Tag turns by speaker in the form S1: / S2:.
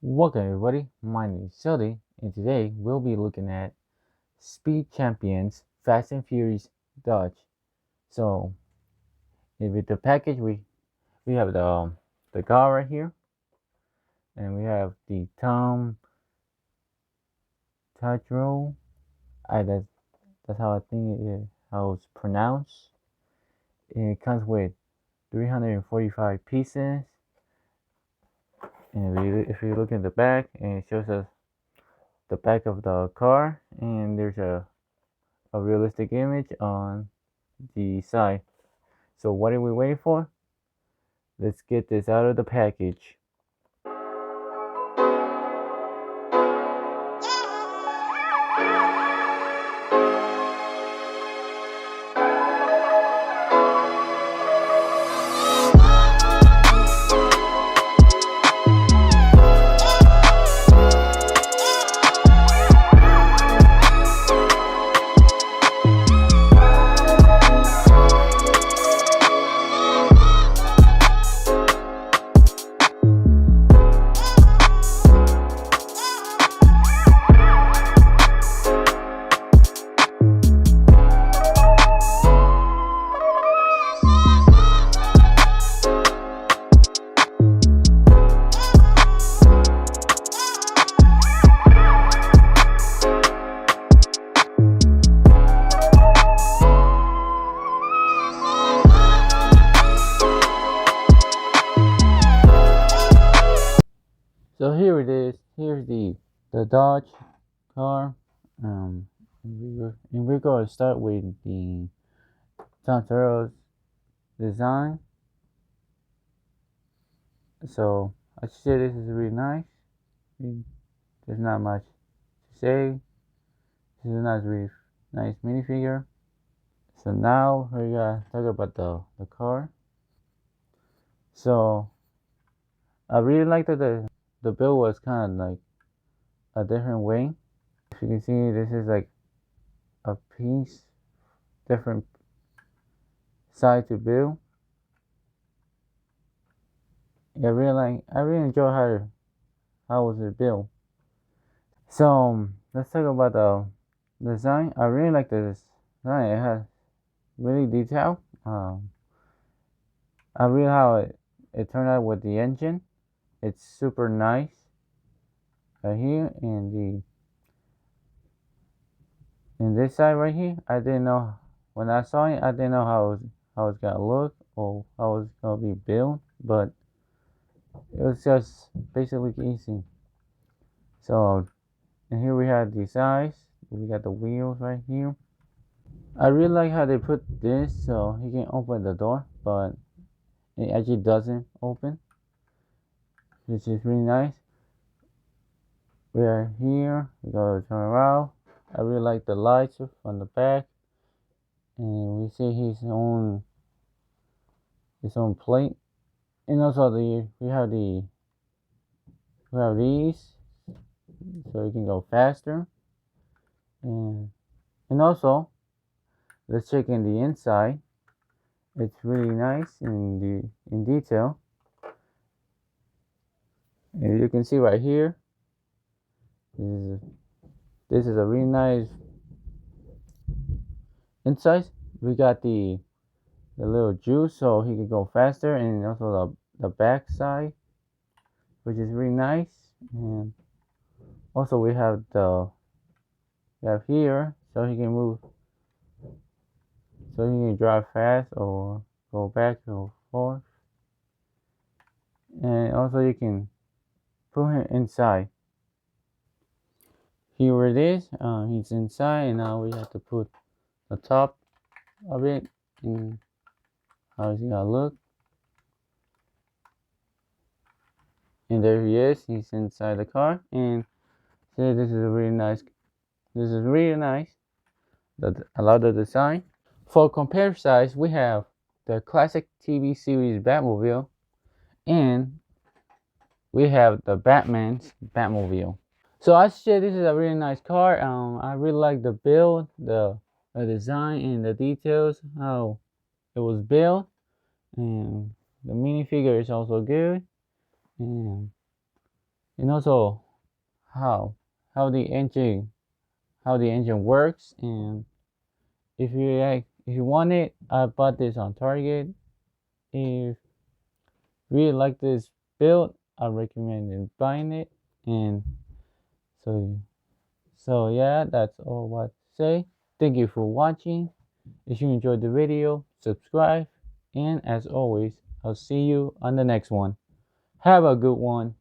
S1: Welcome everybody, my name is Shelly, and today we'll be looking at Speed Champions Fast and Furious Dodge. So, with the package, we have the car right here, and we have the Tom Tatro. That's how I think how it's pronounced. And it comes with 345 pieces, and if you look in the back, and it shows us the back of the car, and there's a realistic image on the side. So what are we waiting for? Let's get this out of the package. So here it is. Here's the Dodge car. And we're going to start with the Santaro's design. So I should say this is really nice. There's not much to say. This is a really nice minifigure. So now we're gonna talk about the car. So I really like that the build was kind of like a different way. If you can see, this is like a piece, different side to build. Yeah, I really enjoy how was it built. So let's talk about the design. I really like the design. It has really detail. I really how it turned out with the engine. It's super nice. Right here in this side right here, I didn't know when I saw it. I didn't know how it's gonna look or how it's gonna be built, but it was just basically easy. So, and here we have the sides. We got the wheels right here. I really like how they put this so you can open the door, but it actually doesn't open, which is really nice. We are here. We go to turn around. I really like the lights on the back, and we see his own plate, and also we have these, so you can go faster, and also let's check in the inside. It's really nice in detail, and you can see right here. This is a really nice inside. We got the little juice so he can go faster, and also the back side, which is really nice. And also we have here so he can move, so he can drive fast or go back or forth. And also you can put him inside. Here it is. He's inside, and now we have to put the top of it and how he's gonna look. And there he is. He's inside the car, and see, this is really nice. This is really nice. I love the design. For compare size, we have the classic TV series Batmobile, and we have the Batman's Batmobile. So I say this is a really nice car. I really like the build, the design, and the details how it was built, and the minifigure is also good. And and also how how the engine works. And if you want it, I bought this on Target. If you really like this build, I recommend you buying it. And so yeah, that's all what to say. Thank you for watching. If you enjoyed the video, subscribe, and as always, I'll see you on the next one. Have a good one.